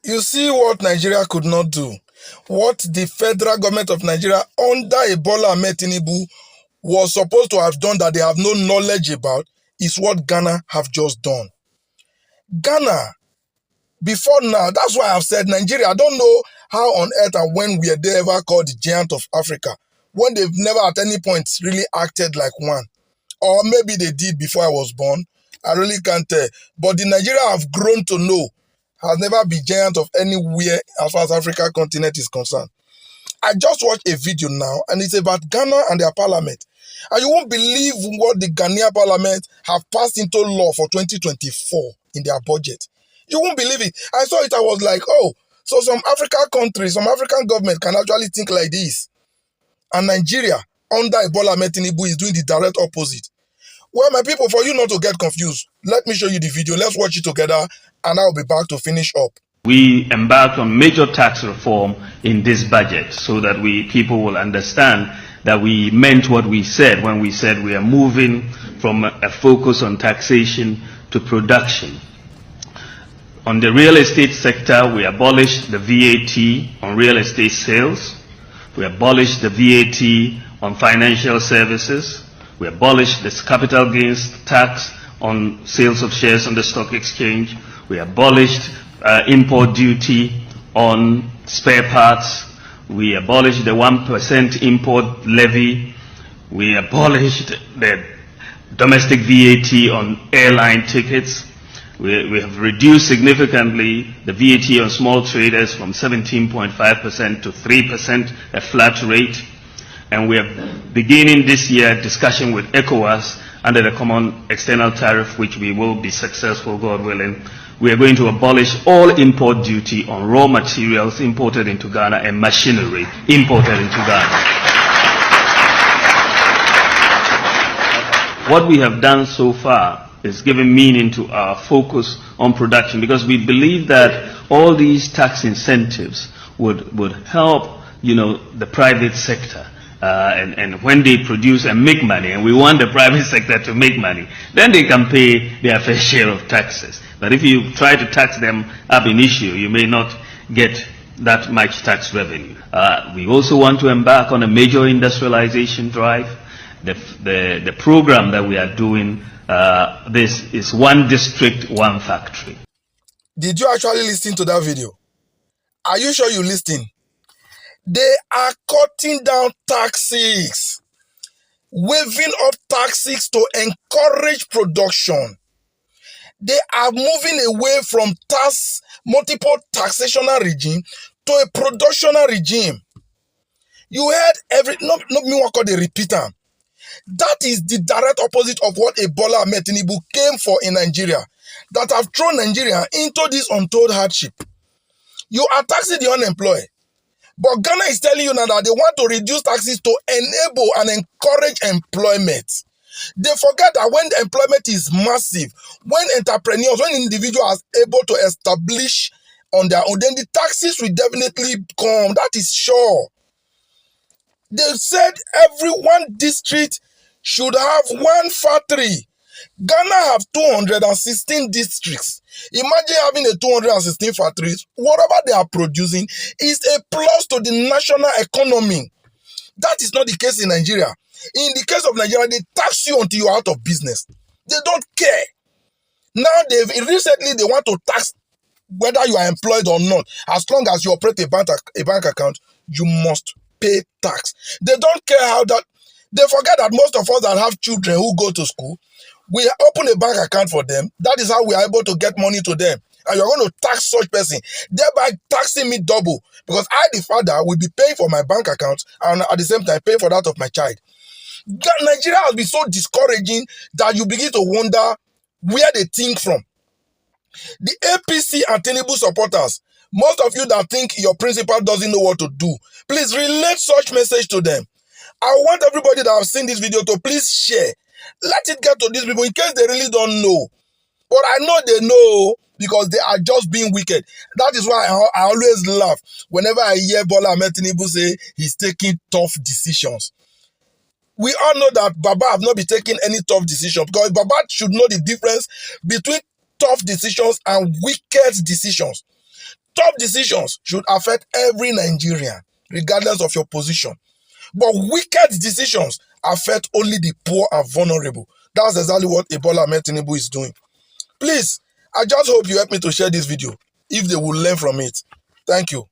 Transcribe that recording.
You see what Nigeria could not do. What the federal government of Nigeria under Bola Ahmed Tinubu was supposed to have done that they have no knowledge about is what Ghana have just done. Ghana, before now, that's why I've said Nigeria, I don't know how on earth and when were they ever called the giant of Africa, when they've never at any point really acted like one. Or maybe they did before I was born. I really can't tell. But the Nigeria I've grown to know has never been giant of anywhere as far as Africa continent is concerned. I just watched a video now, and it's about Ghana and their parliament. And you won't believe what the Ghanaian parliament have passed into law for 2024 in their budget. You won't believe it. I saw it, I was like, oh, so some African countries, some African government can actually think like this. And Nigeria, under Bola Ahmed Tinubu, is doing the direct opposite. Well, my people, for you not to get confused, let me show you the video. Let's watch it together, and I'll be back to finish up. We embarked on major tax reform in this budget so that people will understand that we meant what we said when we said we are moving from a focus on taxation to production. On the real estate sector, we abolished the VAT on real estate sales. We abolished the VAT on financial services. We abolished this capital gains tax on sales of shares on the stock exchange. We abolished import duty on spare parts. We abolished the 1% import levy. We abolished the domestic VAT on airline tickets. We have reduced significantly the VAT on small traders from 17.5% to 3%, a flat rate. And we are beginning this year discussion with ECOWAS under the Common External Tariff, which we will be successful, God willing. We are going to abolish all import duty on raw materials imported into Ghana and machinery imported into Ghana. What we have done so far is given meaning to our focus on production, because we believe that all these tax incentives would help, the private sector. And when they produce and make money, and we want the private sector to make money, then they can pay their fair share of taxes. But if you try to tax them ab initio, you may not get that much tax revenue. We also want to embark on a major industrialization drive. The program that we are doing, this is one district, one factory. Did you actually listen to that video? Are you sure you listened? They are cutting down taxes, waiving off taxes to encourage production. They are moving away from multiple taxational regime to a productional regime. You heard not me what call the repeater. That is the direct opposite of what Bola Ahmed Tinubu came for in Nigeria, that have thrown Nigeria into this untold hardship. You are taxing the unemployed. But Ghana is telling you now that they want to reduce taxes to enable and encourage employment. They forget that when the employment is massive, when individuals are able to establish on their own, then the taxes will definitely come. That is sure. They said every one district should have one factory. Ghana have 216 districts. Imagine having a 216 factories. Whatever they are producing is a plus to the national economy. That is not the case in Nigeria. In the case of Nigeria, they tax you until you're out of business. They don't care. Now, recently they want to tax whether you are employed or not. As long as you operate a bank account, you must pay tax. They don't care how that. They forget that most of us that have children who go to school, we open a bank account for them. That is how we are able to get money to them. And you're going to tax such person, thereby taxing me double. Because I, the father, will be paying for my bank account and at the same time paying for that of my child. Nigeria has been so discouraging that you begin to wonder where they think from. The APC and Tinubu supporters, most of you that think your principal doesn't know what to do, please relate such message to them. I want everybody that have seen this video to please share. Let it get to these people in case they really don't know. But I know they know because they are just being wicked. That is why I always laugh whenever I hear Bola Ahmed Tinubu say he's taking tough decisions. We all know that Baba have not been taking any tough decision, because Baba should know the difference between tough decisions and wicked decisions. Tough decisions should affect every Nigerian, regardless of your position. But wicked decisions affect only the poor and vulnerable. That's exactly what Ebola Ahmed Tinubu is doing. Please, I just hope you help me to share this video if they will learn from it. Thank you.